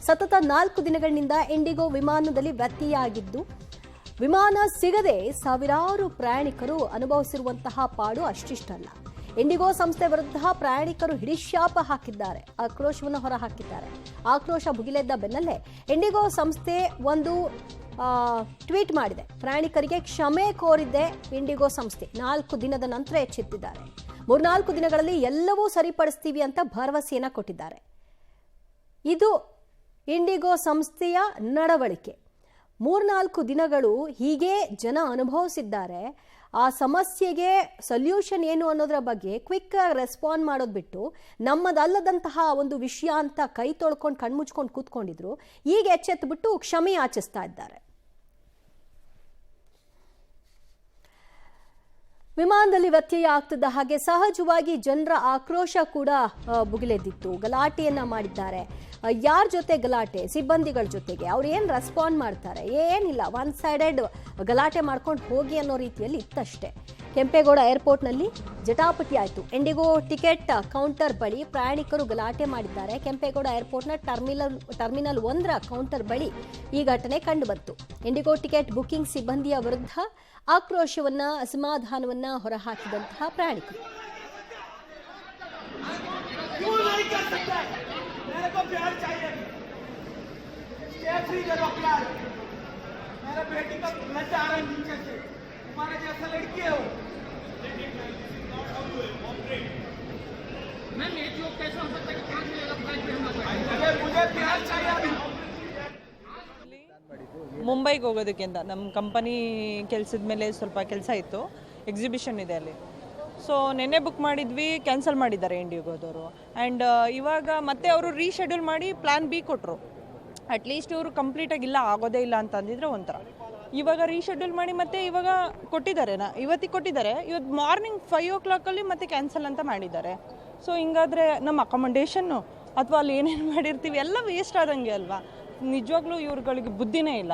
ಸತತ 4 ದಿನಗಳಿಂದ ಇಂಡಿಗೋ ವಿಮಾನದಲ್ಲಿ ವ್ಯತ್ಯಯ ಆಗಿದ್ದು ವಿಮಾನ ಸಿಗದೆ ಸಾವಿರಾರು ಪ್ರಯಾಣಿಕರು ಅನುಭವಿಸಿರುವಂತಹ ಪಾಡು ಅಷ್ಟಿಷ್ಟಲ್ಲ. ಇಂಡಿಗೋ ಸಂಸ್ಥೆ ವಿರುದ್ಧ ಪ್ರಯಾಣಿಕರು ಹಿಡಿಶಾಪ ಹಾಕಿದ್ದಾರೆ, ಆಕ್ರೋಶವನ್ನು ಹೊರಹಾಕಿದ್ದಾರೆ. ಆಕ್ರೋಶ ಭುಗಿಲೆದ್ದ ಬೆನ್ನಲ್ಲೇ ಇಂಡಿಗೋ ಸಂಸ್ಥೆ ಒಂದು ಟ್ವೀಟ್ ಮಾಡಿದೆ. ಪ್ರಯಾಣಿಕರಿಗೆ ಕ್ಷಮೆ ಕೋರಿದ್ದೆ ಇಂಡಿಗೋ ಸಂಸ್ಥೆ. 4 ದಿನದ ನಂತರ ಎಚ್ಚೆತ್ತಿದ್ದಾರೆ. 3-4 ದಿನಗಳಲ್ಲಿ ಎಲ್ಲವೂ ಸರಿಪಡಿಸ್ತೀವಿ ಅಂತ ಭರವಸೆಯನ್ನ ಕೊಟ್ಟಿದ್ದಾರೆ. ಇದು ಇಂಡಿಗೋ ಸಂಸ್ಥೆಯ ನಡವಳಿಕೆ. 3-4 ದಿನಗಳು ಹೀಗೆ ಜನ ಅನುಭವಿಸಿದ್ದಾರೆ. ಆ ಸಮಸ್ಯೆಗೆ ಸೊಲ್ಯೂಷನ್ ಏನು ಅನ್ನೋದರ ಬಗ್ಗೆ ಕ್ವಿಕ್ ಆಗಿ ರೆಸ್ಪಾಂಡ್ ಮಾಡೋದು ಬಿಟ್ಟು ನಮ್ಮದಲ್ಲದಂತಹ ಒಂದು ವಿಷಯ ಅಂತ ಕೈ ತೊಳ್ಕೊಂಡು ಕಣ್ಮುಚ್ಕೊಂಡು ಕೂತ್ಕೊಂಡಿದ್ರು. ಈಗ ಎಚ್ಚೆತ್ತುಬಿಟ್ಟು ಕ್ಷಮೆ ಯಾಚಿಸ್ತಾ ಇದ್ದಾರೆ. ವಿಮಾನದಲ್ಲಿ ವ್ಯತ್ಯಯ ಆಗ್ತಿದ್ದ ಹಾಗೆ ಸಹಜವಾಗಿ ಜನರ ಆಕ್ರೋಶ ಕೂಡ ಭುಗಿಲೆದ್ದಿತ್ತು. ಗಲಾಟೆಯನ್ನ ಮಾಡಿದ್ದಾರೆ. ಯಾರ ಜೊತೆ ಗಲಾಟೆ? ಸಿಬ್ಬಂದಿಗಳ ಜೊತೆಗೆ. ಅವ್ರು ಏನು ರೆಸ್ಪಾಂಡ್ ಮಾಡ್ತಾರೆ? ಏನಿಲ್ಲ, ಒನ್ ಸೈಡೆಡ್ ಗಲಾಟೆ ಮಾಡ್ಕೊಂಡು ಹೋಗಿ ಅನ್ನೋ ರೀತಿಯಲ್ಲಿ ಇತ್ತಷ್ಟೇ. ಕೆಂಪೇಗೌಡ ಏರ್ಪೋರ್ಟ್ನಲ್ಲಿ ಜಟಾಪಟಿ ಆಯಿತು. ಇಂಡಿಗೋ ಟಿಕೆಟ್ ಕೌಂಟರ್ ಬಳಿ ಪ್ರಯಾಣಿಕರು ಗಲಾಟೆ ಮಾಡಿದ್ದಾರೆ. ಕೆಂಪೇಗೌಡ ಏರ್ಪೋರ್ಟ್ನ ಟರ್ಮಿನಲ್ 1ರ ಕೌಂಟರ್ ಬಳಿ ಈ ಘಟನೆ ಕಂಡುಬಂತು. ಇಂಡಿಗೋ ಟಿಕೆಟ್ ಬುಕಿಂಗ್ ಸಿಬ್ಬಂದಿಯ ವಿರುದ್ಧ ಆಕ್ರೋಶವನ್ನ, ಅಸಮಾಧಾನವನ್ನ ಹೊರಹಾಕಿದಂತಹ ಪ್ರಯಾಣಿಕರು. ಮುಂಬೈಗೆ ಹೋಗೋದಕ್ಕೆ ಅಂತ ನಮ್ಮ ಕಂಪನಿ ಕೆಲಸದ ಮೇಲೆ ಸ್ವಲ್ಪ ಕೆಲಸ ಇತ್ತು, ಎಕ್ಸಿಬಿಷನ್ ಇದೆ ಅಲ್ಲಿ. ಸೊ ನೆನ್ನೆ ಬುಕ್ ಮಾಡಿದ್ವಿ, ಕ್ಯಾನ್ಸಲ್ ಮಾಡಿದ್ದಾರೆ ಇಂಡಿಗೋದವರು. ಆ್ಯಂಡ್ ಇವಾಗ ಮತ್ತೆ ಅವರು ರೀಶೆಡ್ಯೂಲ್ ಮಾಡಿ ಪ್ಲ್ಯಾನ್ ಬಿ ಕೊಟ್ಟರು. ಅಟ್ಲೀಸ್ಟ್ ಇವರು ಕಂಪ್ಲೀಟಾಗಿ ಇಲ್ಲ, ಆಗೋದೇ ಇಲ್ಲ ಅಂತ ಅಂದಿದ್ರೆ ಒಂಥರ. ಇವಾಗ ರೀಶೆಡ್ಯೂಲ್ ಮಾಡಿ ಮತ್ತೆ ಇವಾಗ ಕೊಟ್ಟಿದ್ದಾರೆ, ಇವತ್ತಿಗೆ ಕೊಟ್ಟಿದ್ದಾರೆ. ಇವತ್ತು ಮಾರ್ನಿಂಗ್ 5 o'clock ಮತ್ತೆ ಕ್ಯಾನ್ಸಲ್ ಅಂತ ಮಾಡಿದ್ದಾರೆ. ಸೊ ಹಿಂಗಾದರೆ ನಮ್ಮ ಅಕಾಮಡೇಷನ್ನು ಅಥವಾ ಅಲ್ಲಿ ಏನೇನು ಮಾಡಿರ್ತೀವಿ ಎಲ್ಲ ವೇಸ್ಟ್ ಆದಂಗೆ ಅಲ್ವಾ? ನಿಜವಾಗ್ಲೂ ಇವ್ರುಗಳಿಗೆ ಬುದ್ಧಿನೇ ಇಲ್ಲ.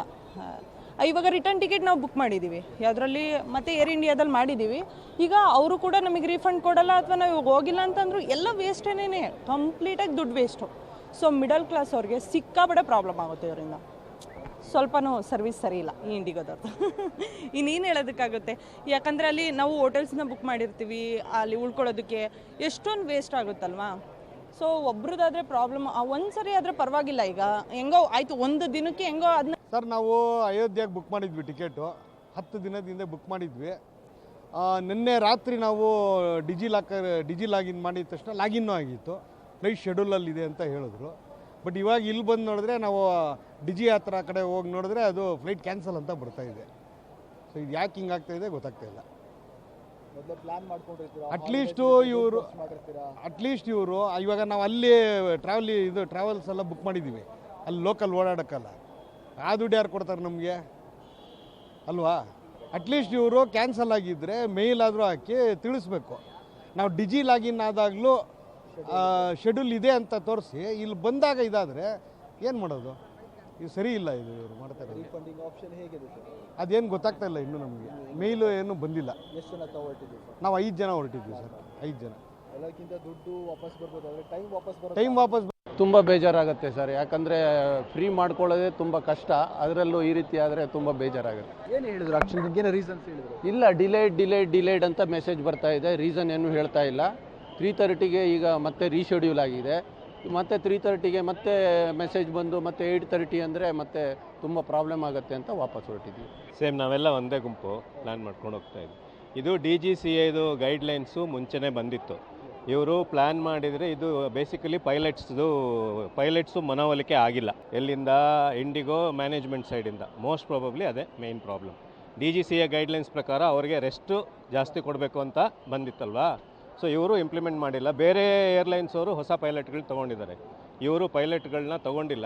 ಇವಾಗ ರಿಟರ್ನ್ ಟಿಕೆಟ್ ನಾವು ಬುಕ್ ಮಾಡಿದ್ದೀವಿ ಯಾವುದರಲ್ಲಿ, ಮತ್ತು ಏರ್ ಇಂಡಿಯಾದಲ್ಲಿ ಮಾಡಿದ್ದೀವಿ. ಈಗ ಅವರು ಕೂಡ ನಮಗೆ ರೀಫಂಡ್ ಕೊಡಲ್ಲ ಅಥವಾ ನಾವು ಇವಾಗ ಹೋಗಿಲ್ಲ ಅಂತಂದ್ರು ಎಲ್ಲ ವೇಸ್ಟೇನೇ, ಕಂಪ್ಲೀಟಾಗಿ ದುಡ್ಡು ವೇಸ್ಟು. ಸೊ ಮಿಡಲ್ ಕ್ಲಾಸ್ ಅವ್ರಿಗೆ ಸಿಕ್ಕಾಪಟ್ಟೆ ಪ್ರಾಬ್ಲಮ್ ಆಗುತ್ತೆ ಇವರಿಂದ. ಸ್ವಲ್ಪನೂ ಸರ್ವಿಸ್ ಸರಿ ಇಲ್ಲ ಈ ಇಂಡಿಗೋದವ್ರದ್ದು. ಇನ್ನೇನು ಹೇಳೋದಕ್ಕಾಗುತ್ತೆ? ಯಾಕಂದರೆ ಅಲ್ಲಿ ನಾವು ಹೋಟೆಲ್ಸ್ನ ಬುಕ್ ಮಾಡಿರ್ತೀವಿ, ಅಲ್ಲಿ ಉಳ್ಕೊಳ್ಳೋದಕ್ಕೆ ಎಷ್ಟೊಂದು ವೇಸ್ಟ್ ಆಗುತ್ತಲ್ವಾ? ಸೊ ಒಬ್ರದ್ದಾದರೆ ಪ್ರಾಬ್ಲಮ್, ಒಂದು ಸರಿ ಆದರೆ ಪರವಾಗಿಲ್ಲ. ಈಗ ಹೆಂಗೋ ಆಯಿತು, ಒಂದು ದಿನಕ್ಕೆ ಹೆಂಗೋ ಅದನ್ನ. ಸರ್, ನಾವು ಅಯೋಧ್ಯೆಗೆ ಬುಕ್ ಮಾಡಿದ್ವಿ ಟಿಕೆಟು. 10 ದಿನದಿಂದ ಬುಕ್ ಮಾಡಿದ್ವಿ. ನಿನ್ನೆ ರಾತ್ರಿ ನಾವು ಡಿಜಿ ಲಾಗಿನ್ ಮಾಡಿದ ತಕ್ಷಣ ಲಾಗಿನ್ನೂ ಆಗಿತ್ತು. ಫ್ಲೈಟ್ ಶೆಡ್ಯೂಲಲ್ಲಿದೆ ಅಂತ ಹೇಳಿದ್ರು. ಬಟ್ ಇವಾಗ ಇಲ್ಲಿ ಬಂದು ನೋಡಿದ್ರೆ ನಾವು ಡಿಜಿ ಹತ್ರ ಕಡೆ ಹೋಗಿ ನೋಡಿದ್ರೆ ಅದು ಫ್ಲೈಟ್ ಕ್ಯಾನ್ಸಲ್ ಅಂತ ಬರ್ತಾಯಿದೆ. ಸೊ ಇದು ಯಾಕೆ ಹಿಂಗೆ ಆಗ್ತಾಯಿದೆ ಗೊತ್ತಾಗ್ತಾಯಿಲ್ಲ. ಅಟ್ಲೀಸ್ಟ್ ಇವರು ಇವಾಗ ನಾವು ಅಲ್ಲಿ ಟ್ರಾವೆಲ್ಸ್ ಎಲ್ಲ ಬುಕ್ ಮಾಡಿದ್ದೀವಿ, ಅಲ್ಲಿ ಲೋಕಲ್ ಓಡಾಡೋಕ್ಕಲ್ಲ. ಆ ದುಡ್ಡು ಯಾರು ಕೊಡ್ತಾರೆ ನಮಗೆ ಅಲ್ವಾ? ಅಟ್ಲೀಸ್ಟ್ ಇವರು ಕ್ಯಾನ್ಸಲ್ ಆಗಿದ್ದರೆ ಮೇಲ್ ಆದರೂ ಹಾಕಿ ತಿಳಿಸ್ಬೇಕು. ನಾವು ಡಿಜಿ ಲಾಗಿನ್ ಆದಾಗಲೂ ಶೆಡ್ಯೂಲ್ ಇದೆ ಅಂತ ತೋರಿಸಿ ಇಲ್ಲಿ ಬಂದಾಗ ಇದಾದರೆ ಏನು ಮಾಡೋದು? ಇದು ಸರಿ ಇಲ್ಲ. ಇದು ಇವರು ಮಾಡ್ತಾರೆ. ರೀಫಂಡಿಂಗ್ ಆಪ್ಷನ್ ಹೇಗಿದೆ ಸರ್? ಅದೇನು ಗೊತ್ತಾಗ್ತಾ ಇಲ್ಲ ಇನ್ನೂ ನಮಗೆ. ಮೇಲು ಏನು ಬಂದಿಲ್ಲ. ಎಷ್ಟು ಜನ ಹೊರಟಿದ್ದೀವಿ ಸರ್? ನಾವು 5 ಜನ ಹೊರಟಿದ್ವಿ ಸರ್. 5 ಜನ. ಎಲ್ಲಕ್ಕಿಂತ ದುಡ್ಡು ವಾಪಸ್ ಬರ್ಬೋದಾದ್ರೆ ಟೈಮ್ ವಾಪಸ್ ತುಂಬ ಬೇಜಾರಾಗುತ್ತೆ ಸರ್. ಯಾಕಂದರೆ ಫ್ರೀ ಮಾಡ್ಕೊಳ್ಳೋದೇ ತುಂಬ ಕಷ್ಟ, ಅದರಲ್ಲೂ ಈ ರೀತಿ ಆದರೆ ತುಂಬ ಬೇಜಾರಾಗುತ್ತೆ. ಏನು ಹೇಳಿದ್ರು ಆಕ್ಷನ್? ಏನು ರೀಸನ್ಸ್ ಹೇಳಿದ್ರು? ಇಲ್ಲ, ಡಿಲೇಡ್ ಅಂತ ಮೆಸೇಜ್ ಬರ್ತಾ ಇದೆ. ರೀಸನ್ ಏನು ಹೇಳ್ತಾ ಇಲ್ಲ. 3:30ಗೆ ಈಗ ಮತ್ತೆ ರೀಶೆಡ್ಯೂಲ್ ಆಗಿದೆ. ಮತ್ತೆ 3:30ಗೆ ಮತ್ತೆ ಮೆಸೇಜ್ ಬಂದು ಮತ್ತೆ 8:30 ಅಂದರೆ ಮತ್ತೆ ತುಂಬ ಪ್ರಾಬ್ಲಮ್ ಆಗುತ್ತೆ ಅಂತ ವಾಪಸ್ ಹೊರಟಿದ್ವಿ. ಸೇಮ್ ನಾವೆಲ್ಲ ಒಂದೇ ಗುಂಪು ಪ್ಲ್ಯಾನ್ ಮಾಡ್ಕೊಂಡು ಹೋಗ್ತಾ ಇದ್ವಿ. ಇದು DGCAದು ಗೈಡ್ಲೈನ್ಸು ಮುಂಚೆನೇ ಬಂದಿತ್ತು. ಇವರು ಪ್ಲ್ಯಾನ್ ಮಾಡಿದರೆ ಇದು ಬೇಸಿಕಲಿ ಪೈಲಟ್ಸು ಮನವೊಲಿಕೆ ಆಗಿಲ್ಲ. ಎಲ್ಲಿಂದ? ಇಂಡಿಗೋ ಮ್ಯಾನೇಜ್ಮೆಂಟ್ ಸೈಡಿಂದ. ಮೋಸ್ಟ್ ಪ್ರಾಬಬ್ಲಿ ಅದೇ ಮೇನ್ ಪ್ರಾಬ್ಲಮ್. DGCA ಗೈಡ್ಲೈನ್ಸ್ ಪ್ರಕಾರ ಅವರಿಗೆ ರೆಸ್ಟು ಜಾಸ್ತಿ ಕೊಡಬೇಕು ಅಂತ ಬಂದಿತ್ತಲ್ವಾ? ಸೊ ಇವರು ಇಂಪ್ಲಿಮೆಂಟ್ ಮಾಡಿಲ್ಲ. ಬೇರೆ ಏರ್ಲೈನ್ಸ್ ಅವರು ಹೊಸ ಪೈಲಟ್ಗಳು ತೊಗೊಂಡಿದ್ದಾರೆ, ಇವರು ಪೈಲಟ್ಗಳನ್ನ ತೊಗೊಂಡಿಲ್ಲ.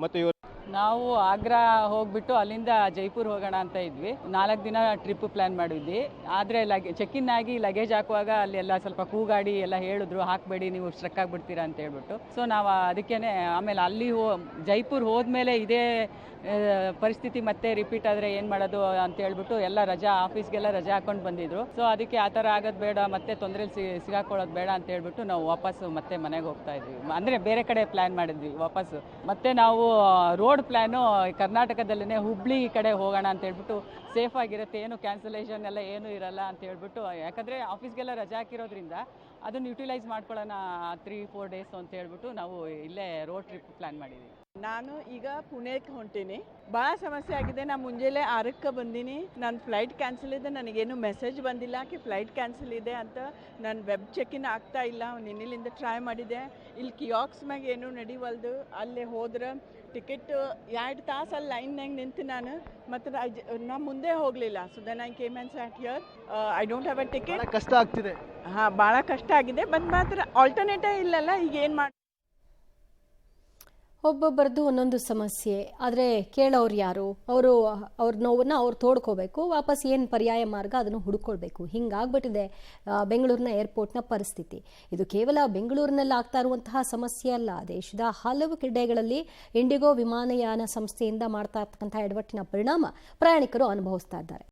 ಮತ್ತು ಇವರು ನಾವು ಆಗ್ರಾ ಹೋಗ್ಬಿಟ್ಟು ಅಲ್ಲಿಂದ ಜೈಪುರ್ ಹೋಗೋಣ ಅಂತ ಇದ್ವಿ. 4 ದಿನ ಟ್ರಿಪ್ ಪ್ಲ್ಯಾನ್ ಮಾಡಿದ್ವಿ. ಆದರೆ ಚೆಕ್-ಇನ್ ಆಗಿ ಲಗೇಜ್ ಹಾಕುವಾಗ ಅಲ್ಲೆಲ್ಲ ಸ್ವಲ್ಪ ಕೂಗಾಡಿ ಎಲ್ಲ ಹೇಳಿದ್ರು, ಹಾಕಬೇಡಿ ನೀವು ಸ್ಟ್ರಕ್ ಆಗಿಬಿಡ್ತೀರಾ ಅಂತ ಹೇಳ್ಬಿಟ್ಟು. ಸೊ ನಾವು ಅದಕ್ಕೇ ಆಮೇಲೆ ಅಲ್ಲಿ ಜೈಪುರ್ ಹೋದ್ಮೇಲೆ ಇದೇ ಪರಿಸ್ಥಿತಿ ಮತ್ತೆ ರಿಪೀಟ್ ಆದರೆ ಏನು ಮಾಡೋದು ಅಂತ ಹೇಳ್ಬಿಟ್ಟು ಎಲ್ಲ ಆಫೀಸ್ಗೆಲ್ಲ ರಜಾ ಹಾಕೊಂಡು ಬಂದಿದ್ರು. ಸೊ ಅದಕ್ಕೆ ಆ ಥರ ಆಗೋದು ಬೇಡ, ಮತ್ತೆ ತೊಂದರೆಲಿ ಸಿಗಾಕೊಳ್ಳೋದು ಬೇಡ ಅಂತ ಹೇಳ್ಬಿಟ್ಟು ನಾವು ವಾಪಸ್ಸು ಮತ್ತೆ ಮನೆಗೆ ಹೋಗ್ತಾ ಇದ್ವಿ. ಅಂದರೆ ಬೇರೆ ಕಡೆ ಪ್ಲ್ಯಾನ್ ಮಾಡಿದ್ವಿ ವಾಪಸ್ಸು. ಮತ್ತೆ ನಾವು ರೋಡ್ ಪ್ಲ್ಯಾನು ಕರ್ನಾಟಕದಲ್ಲೇ ಹುಬ್ಳಿ ಕಡೆ ಹೋಗೋಣ ಅಂತ ಹೇಳ್ಬಿಟ್ಟು ಸೇಫ್ ಆಗಿರುತ್ತೆ, ಏನು ಕ್ಯಾನ್ಸಲೇಷನ್ ಎಲ್ಲ ಏನೂ ಇರಲ್ಲ ಅಂತ ಹೇಳ್ಬಿಟ್ಟು, ಯಾಕಂದರೆ ಆಫೀಸ್ಗೆಲ್ಲ ರಜಾ ಹಾಕಿರೋದ್ರಿಂದ ಅದನ್ನು ಯುಟಿಲೈಸ್ ಮಾಡ್ಕೊಳ್ಳೋಣ 3-4 ಡೇಸ್ ಅಂತ ಹೇಳ್ಬಿಟ್ಟು ನಾವು ಇಲ್ಲೇ ರೋಡ್ ಟ್ರಿಪ್ ಪ್ಲ್ಯಾನ್ ಮಾಡಿದ್ದೀವಿ. ನಾನು ಈಗ ಪುಣೆಗೆ ಹೊಂಟೀನಿ. ಭಾಳ ಸಮಸ್ಯೆ ಆಗಿದೆ. ನಾನು ಮುಂಜಾನೆ 6ಕ್ಕೆ ಬಂದೀನಿ. ನನ್ನ ಫ್ಲೈಟ್ ಕ್ಯಾನ್ಸಲ್ ಇದೆ, ನನಗೇನು ಮೆಸೇಜ್ ಬಂದಿಲ್ಲ ಕಿ ಫ್ಲೈಟ್ ಕ್ಯಾನ್ಸಲ್ ಇದೆ ಅಂತ. ನನ್ನ ವೆಬ್ ಚೆಕ್-ಇನ್ ಆಗ್ತಾ ಇಲ್ಲ. ನಿನ್ನೆಲಿಂದ ಟ್ರೈ ಮಾಡಿದೆ. ಇಲ್ಲಿ ಕಿಯಾಕ್ಸ್ ಮ್ಯಾಗ ಏನೂ ನಡಿವಲ್ದು. ಅಲ್ಲಿ ಹೋದ್ರೆ ಟಿಕೆಟ್ 2 ತಾಸು ಅಲ್ಲಿ ಲೈನ್ನಾಗ ನಿಂತು ನಾನು ಮತ್ತು ನಾ ಮುಂದೆ ಹೋಗಲಿಲ್ಲ. So then I came and sat here. I don't have a ticket. ಕಷ್ಟ ಆಗ್ತಿದೆ. ಹಾಂ, ಭಾಳ ಕಷ್ಟ ಆಗಿದೆ. ಮಾತ್ರ ಆಲ್ಟರ್ನೇಟೇ ಇಲ್ಲಲ್ಲ. ಈಗ ಏನು ಮಾಡಿ ಒಬ್ಬೊಬ್ಬರದ್ದು ಒಂದೊಂದು ಸಮಸ್ಯೆ. ಆದರೆ ಕೇಳೋರು ಯಾರು? ಅವ್ರ ನೋವನ್ನು ಅವ್ರು ತೋಡ್ಕೋಬೇಕು. ವಾಪಸ್ ಏನು ಪರ್ಯಾಯ ಮಾರ್ಗ ಅದನ್ನು ಹುಡುಕೊಳ್ಬೇಕು. ಹಿಂಗಾಗ್ಬಿಟ್ಟಿದೆ ಬೆಂಗಳೂರಿನ ಏರ್ಪೋರ್ಟ್ನ ಪರಿಸ್ಥಿತಿ. ಇದು ಕೇವಲ ಬೆಂಗಳೂರಿನಲ್ಲಿ ಆಗ್ತಾ ಇರುವಂತಹ ಸಮಸ್ಯೆ ಅಲ್ಲ. ದೇಶದ ಹಲವು ಕಡೆಗಳಲ್ಲಿ ಇಂಡಿಗೋ ವಿಮಾನಯಾನ ಸಂಸ್ಥೆಯಿಂದ ಮಾಡ್ತಾ ಇರ್ತಕ್ಕಂಥ ಎಡವಟ್ಟಿನ ಪರಿಣಾಮ ಪ್ರಯಾಣಿಕರು ಅನುಭವಿಸ್ತಾ ಇದ್ದಾರೆ.